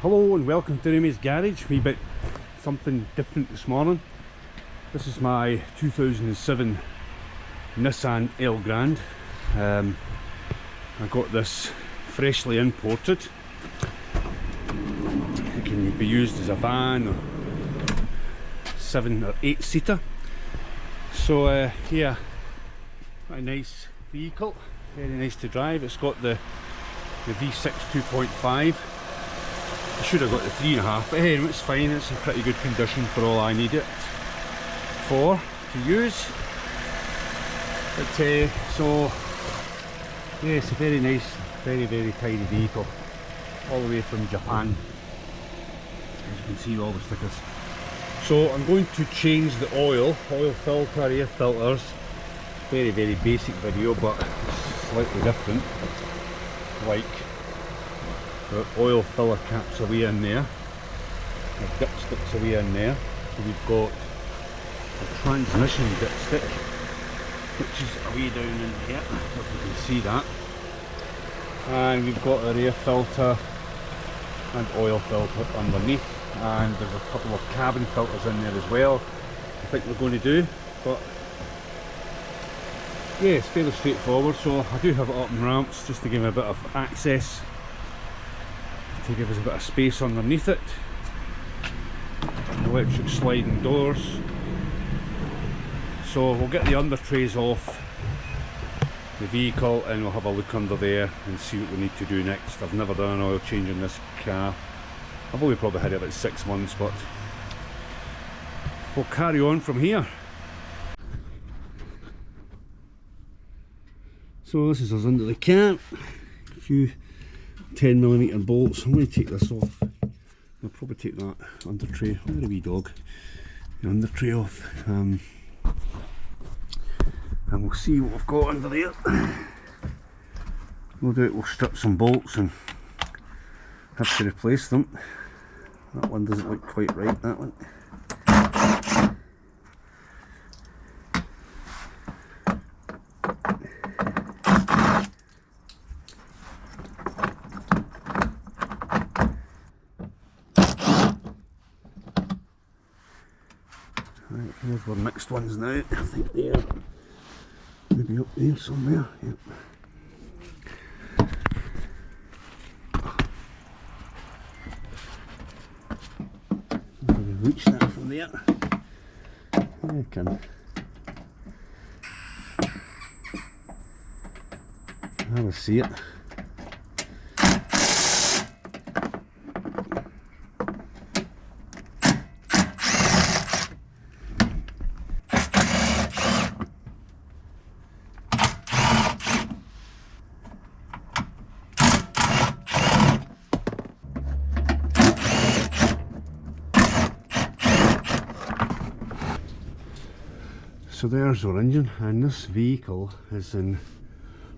Hello and welcome to Raymies Garage. We bit something different this morning. This is my 2007 Nissan Elgrand. I got this freshly imported. It can be used as a van or 7 or 8 seater. So here, quite a nice vehicle, very nice to drive. It's got the V6 2.5. I should have got the 3.5, but hey, it's fine. It's in pretty good condition for all I need it for to use. But so yeah, it's a very nice, very tidy vehicle, all the way from Japan. As you can see, all the stickers. So I'm going to change the oil filter, air filters. Very basic video, but slightly different. Like the oil filler caps away in there, the dipsticks away in there. So we've got a transmission dipstick, which is away down in here, if you can see that. And we've got our air filter and oil filter underneath, and there's a couple of cabin filters in there as well. I think we're going to do, but yeah, it's fairly straightforward. So I do have it up in ramps just to give me a bit of access, to give us a bit of space underneath it. Electric sliding doors. So we'll get the under trays off the vehicle and we'll have a look under there and see what we need to do next. I've never done an oil change in this car. I've only probably had it about 6 months, but we'll carry on from here. So this is us under the car. A few 10mm bolts. I'm going to take this off. I'll probably take that under tray. Look at the wee dog. The under tray off. And we'll see what we've got under there. No doubt we'll strip some bolts and have to replace them. That one doesn't look quite right, that one. Right, here's our mixed ones now. I think they're maybe up there somewhere. Yep. Reach that from there. I can have a see it. So there's our engine, and this vehicle is in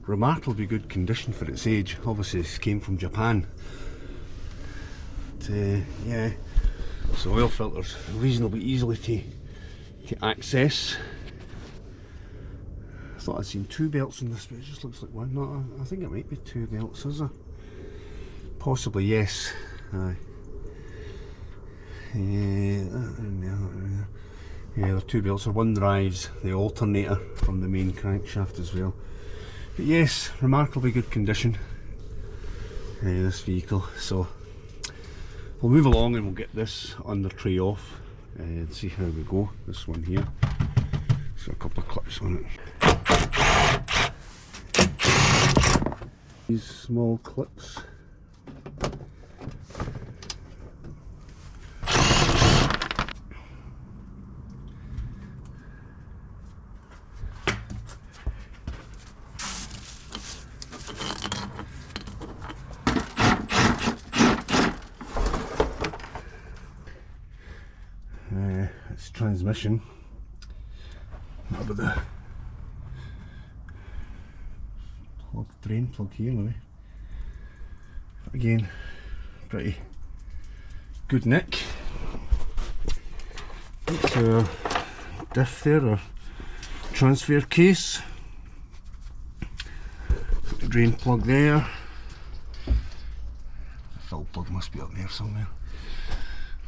remarkably good condition for its age. Obviously this came from Japan. But, yeah, so oil filters reasonably easily to access. I thought I'd seen 2 belts in this, but it just looks like one. No, I think it might be 2 belts, is there? Possibly, yes. Yeah, there are 2 belts, or one drives the alternator from the main crankshaft as well. But yes, remarkably good condition, this vehicle. So we'll move along and we'll get this under tray off and see how we go. This one here, so a couple of clips on it. These small clips. It's transmission. What about the plug, drain plug here, maybe? But again, pretty good nick. It's a diff there, or transfer case. Drain plug there. Sump Plug must be up there somewhere.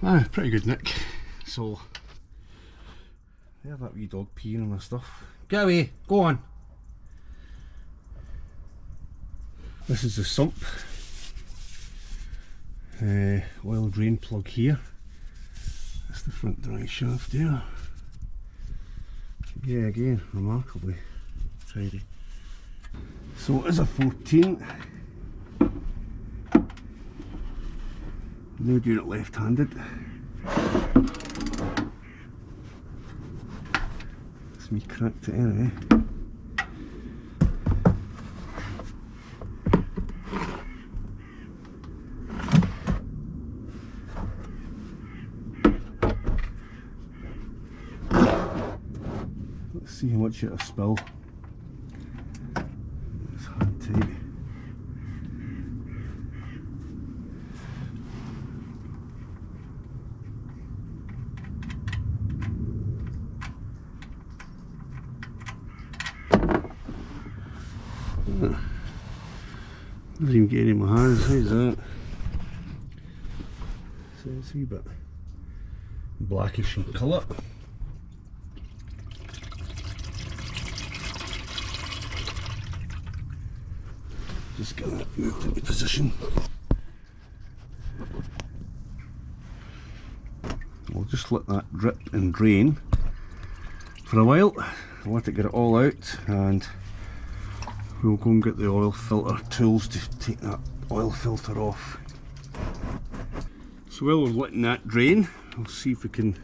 Ah, pretty good nick. So, there that wee dog peeing on my stuff. Get away, go on. This is the sump oil drain plug here. That's the front drive shaft there. Yeah, again, remarkably tidy. So it is a 14. Now doing it left-handed. It's me cracked it anyway. Let's see how much it'll spill. It's hard tight. Doesn't even get any in my hands, how's that? So it's a wee bit blackish in colour. Just get that moved into position. We'll just let that drip and drain for a while, let it get it all out, and we'll go and get the oil filter tools to take that oil filter off. So while we're letting that drain, we'll see if we can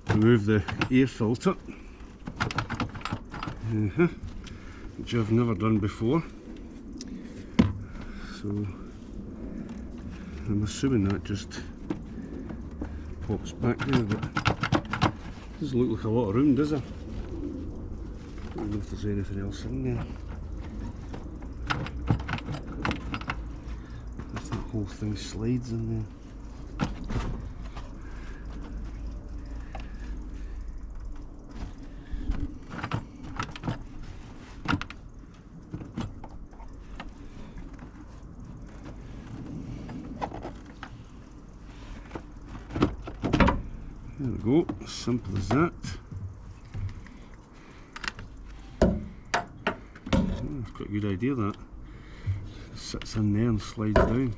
remove the air filter, which I've never done before. So I'm assuming that just pops back there, but doesn't look like a lot of room, does it? I don't know if there's anything else in there. If that whole thing slides in there. There we go, simple as that. That's quite a good idea, that. Sits in there and slides down.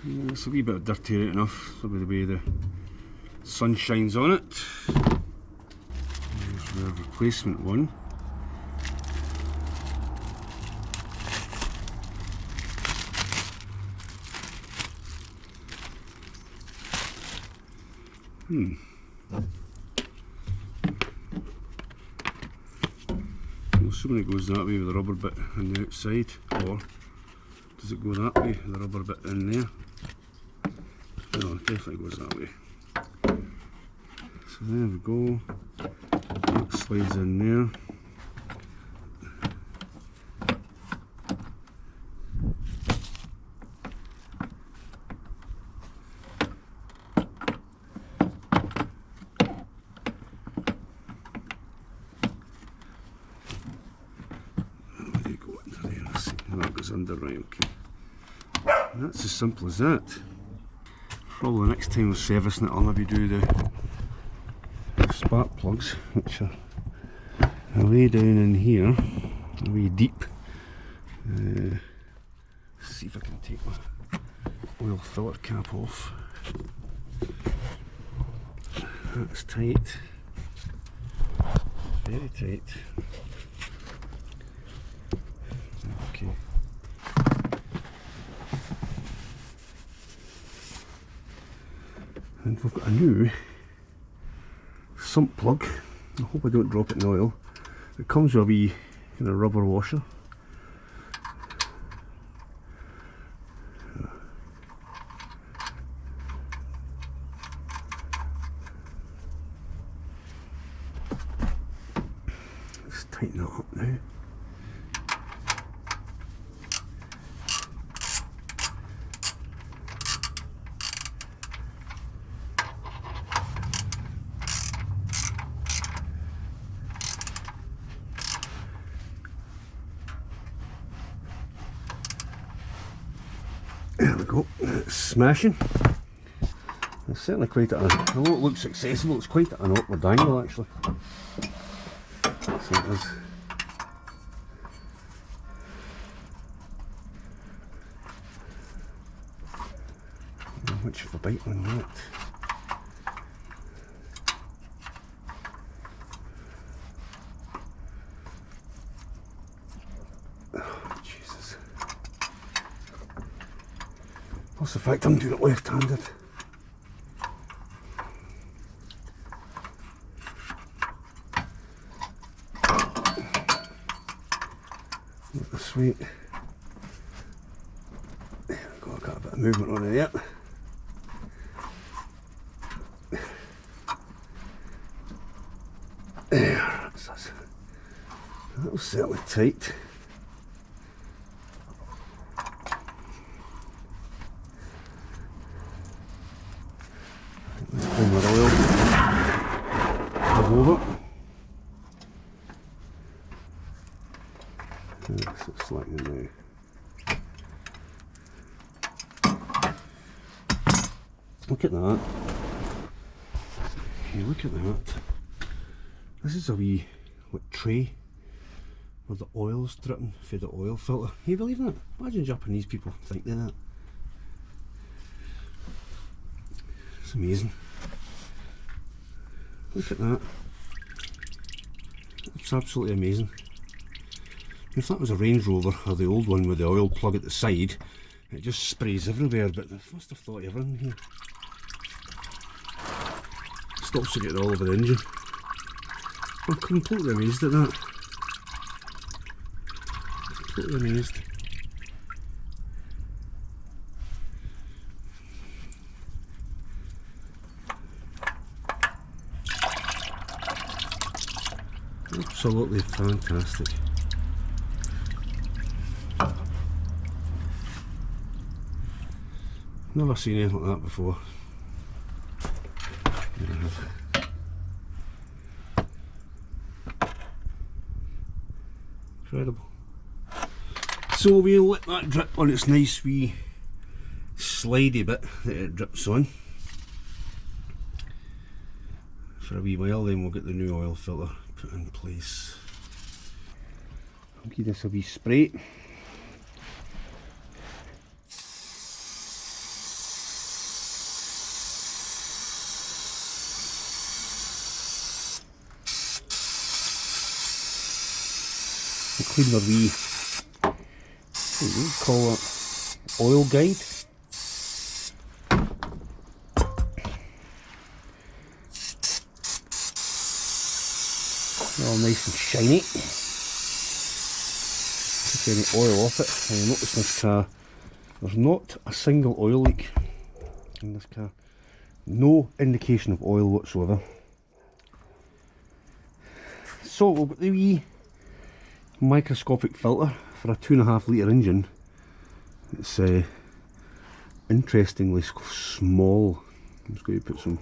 Yeah, it's a wee bit dirty right enough, probably the way the sun shines on it. There's the replacement one. I'm assuming it goes that way with the rubber bit on the outside, or does it go that way with the rubber bit in there? No, it definitely goes that way. So there we go, that slides in there. That goes under, right, okay. And that's as simple as that. Probably the next time we're servicing it, I'll maybe do the spark plugs, which are way down in here, way deep. See if I can take my oil filter cap off. That's tight, very tight. Okay. And we've got a new sump plug. I hope I don't drop it in oil. It comes with a wee kind of rubber washer. Let's tighten that up now. go, it's smashing. It's certainly quite at a, although it looks accessible, it's quite at an awkward angle actually. So it is. How much of a bite on that? Oh, Jesus. Plus the fact I'm doing it left-handed. Sweet. There we go, got a bit of movement on it there. There, that was certainly tight. Let's bring that oil over. So it's slightly now. Look at that. Yeah, look at that. This is a wee tray where the oil's dripping through the oil filter. Can you believe that? Imagine Japanese people thinking that. It's amazing. Look at that. It's absolutely amazing. If that was a Range Rover or the old one with the oil plug at the side, it just sprays everywhere, but they must have thought of everything here. Stops to get all over the engine. I'm completely amazed at that. Completely amazed. Absolutely fantastic. Never seen anything like that before. Incredible. So we'll let that drip on its nice wee slidey bit that it drips on for a wee while, then we'll get the new oil filter put in place. I'll give this a wee spray. Clean the wee, what do you call it, oil guide. All nice and shiny. Take any oil off it, and you'll notice this car, there's not a single oil leak in this car. No indication of oil whatsoever. So we've got the wee microscopic filter for a 2.5 litre engine. It's interestingly small. I'm just going to put some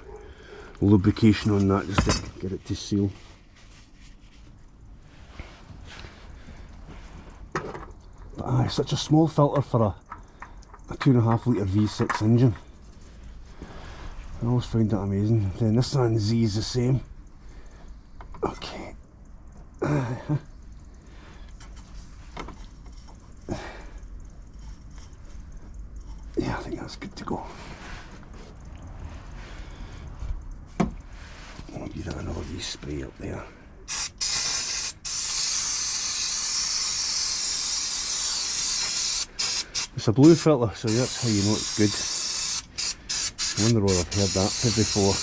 lubrication on that just to get it to seal. But aye, such a small filter for a 2.5 litre V6 engine. I always find that amazing. The Nissan Z is the same. Okay. Yeah, I think that's good to go. I'll give that another wee spray up there. It's a blue filter, so that's how you know it's good. I wonder whether I've heard that before.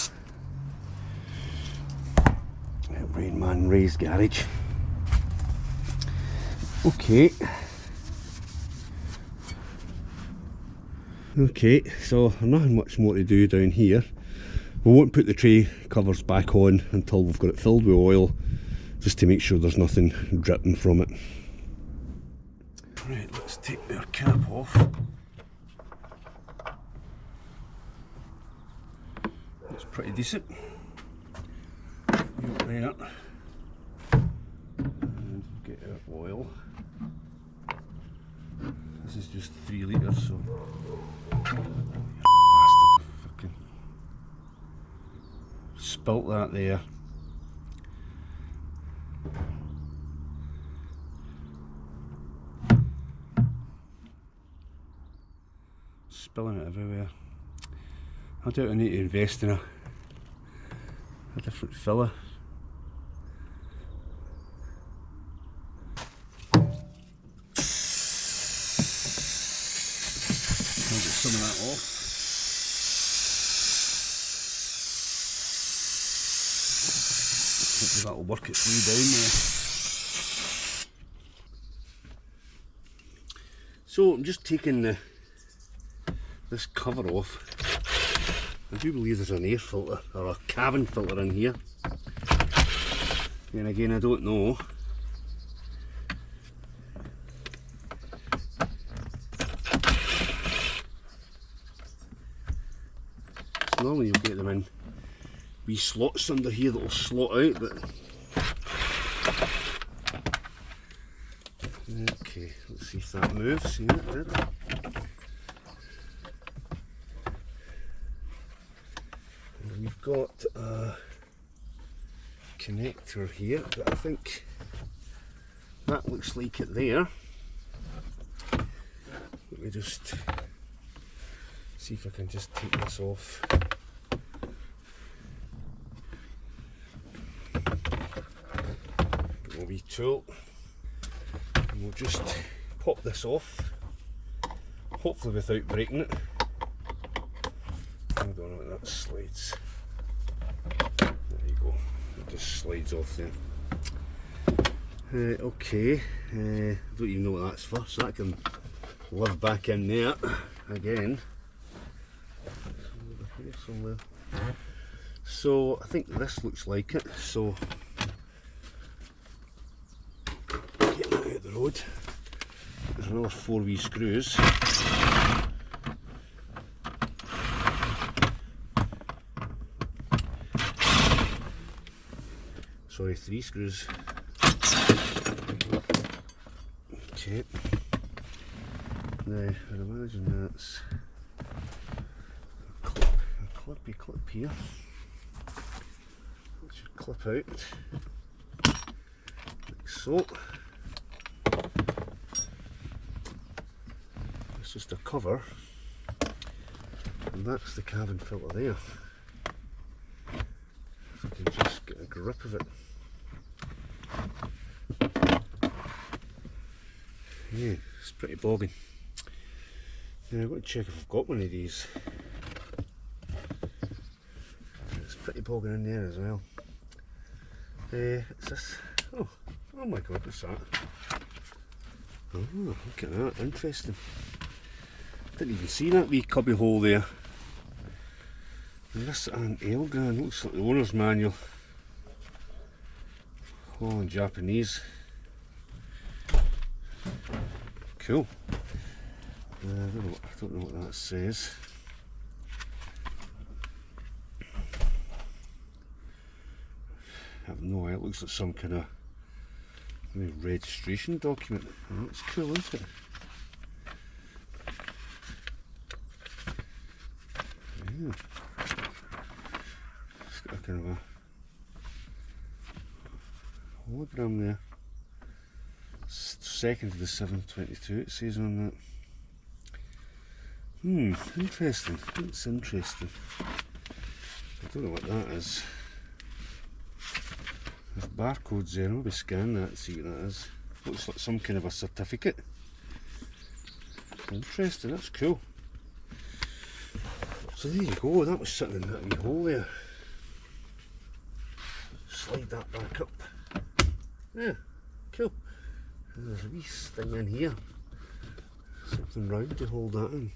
Rain Man Ray's garage. Okay. Okay, so nothing much more to do down here. We won't put the tray covers back on until we've got it filled with oil, just to make sure there's nothing dripping from it. Right, let's take our cap off. It's pretty decent. There. And get our oil. This is just 3 litres, so spilt that there. Spilling it everywhere. I doubt I need to invest in a different filler. I'll get some of that off. Hopefully that'll work its way down there. So I'm just taking this cover off. I do believe there's an air filter or a cabin filter in here. And again, I don't know. So normally you'll get them in wee slots under here that will slot out, but okay, let's see if that moves. See, it did. We've got a connector here, but I think that looks like it there. Let me just see if I can just take this off. Get my wee tool, and we'll just pop this off, hopefully without breaking it. I don't know if that slides. There you go, it just slides off there. Okay, I don't even know what that's for, so that can live back in there again. Over here somewhere. So I think this looks like it, so get that out of the road. There's another 4 wee screws. Sorry, 3 screws. Okay. Now, I imagine that's a clippy clip here. That should clip out, like so. It's just a cover, and that's the cabin filter there. If I can just get a grip of it. Yeah, it's pretty bogging. Now I've got to check if I've got one of these. It's pretty bogging in there as well. It's this. Oh my god, what's that? Oh, look at that, interesting. Didn't even see that wee cubby hole there. Nissan Elgrand, looks like the owner's manual. All in Japanese. Cool. I don't know what that says. I have no idea. It looks like some kind of registration document. Oh, it's cool, isn't it? Yeah. It's got a kind of a hologram there. 2nd of the 7th, 22 it says on that. Interesting. It's interesting. I don't know what that is. There's barcodes there. I'll be scan that and see what that is. Looks like some kind of a certificate. Interesting, that's cool. So there you go, that was sitting in that wee hole there. Slide that back up. Yeah, cool. And there's a wee thing in here. Something round to hold that in.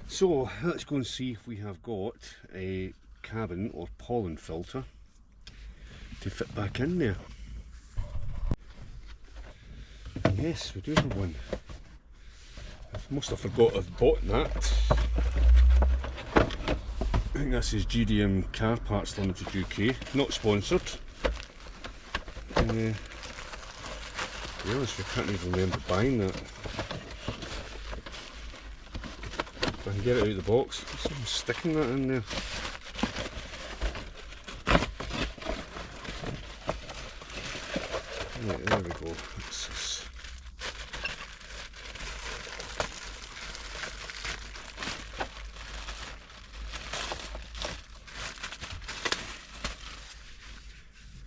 So let's go and see if we have got a cabin or pollen filter to fit back in there. Yes, we do have one. I must have forgot I've bought that. I think this is GDM Car Parts Limited UK, not sponsored. To be honest, I can't even remember buying that. If I can get it out of the box, there's something sticking that in there. Right, there we go. That's this.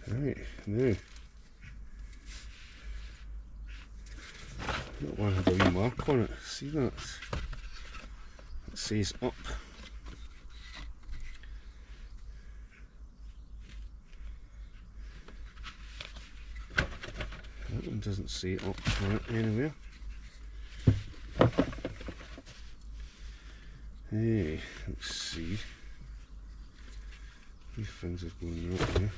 Right, now that one had a wee mark on it, see that? It says up. That one doesn't say up on it anywhere. Hey, let's see. These things are going out there.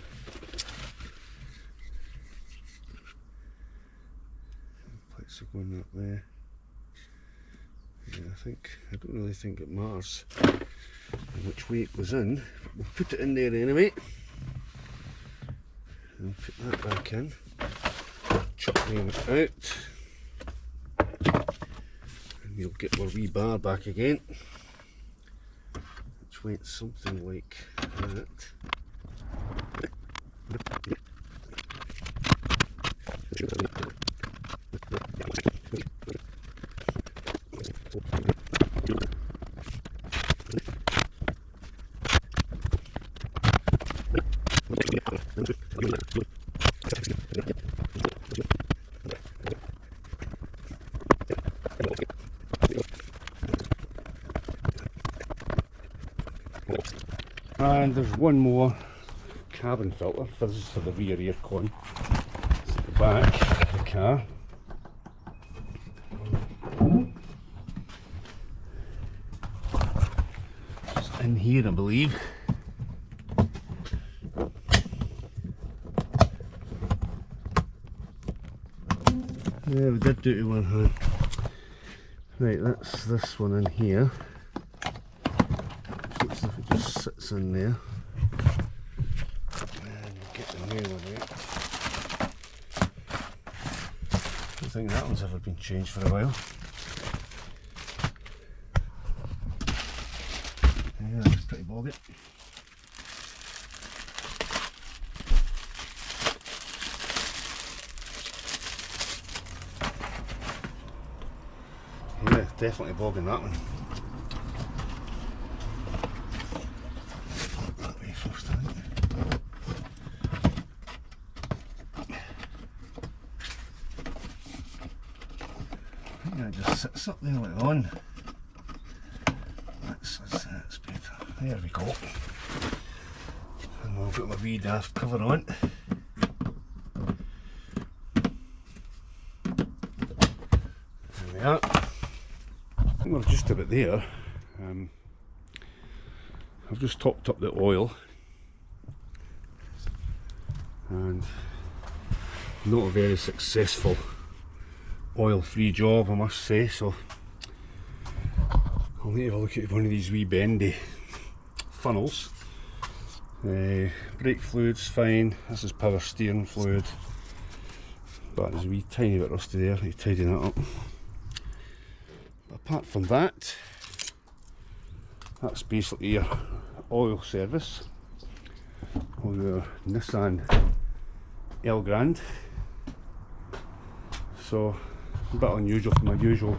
Plates are going up there. Yeah, I don't really think it matters which way it goes in, but we'll put it in there anyway. And put that back in. Chuck them out. And we'll get our wee bar back again. Which went something like that. And there's one more cabin filter, this is for the rear aircon. It's at the back of the car. It's in here, I believe. Yeah, we did do it with one hand. Right, that's this one in here. Looks like it just sits in there. And you get the new one out. I don't think that one's ever been changed for a while. Yeah, that's pretty boggy. Yeah, definitely bogging that one. That way first, I think. I think that just sits up there like on. That's better. There we go. And I've got my wee daft cover on. There we are. I think we're just about there. I've just topped up the oil and not a very successful oil-free job, I must say, so I'll need to have a look at one of these wee bendy funnels. Brake fluid's fine, this is power steering fluid, but there's a wee tiny bit rusty there, I need to tidy that up. But apart from that, that's basically your oil service on your Nissan Elgrand. So a bit unusual for my usual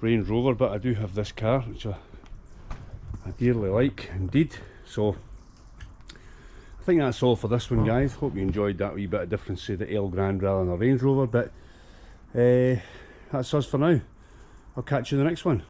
Range Rover, but I do have this car which I dearly like indeed. So I think that's all for this one, guys. Hope you enjoyed that wee bit of difference to the Elgrand rather than a Range Rover, but that's us for now. I'll catch you in the next one.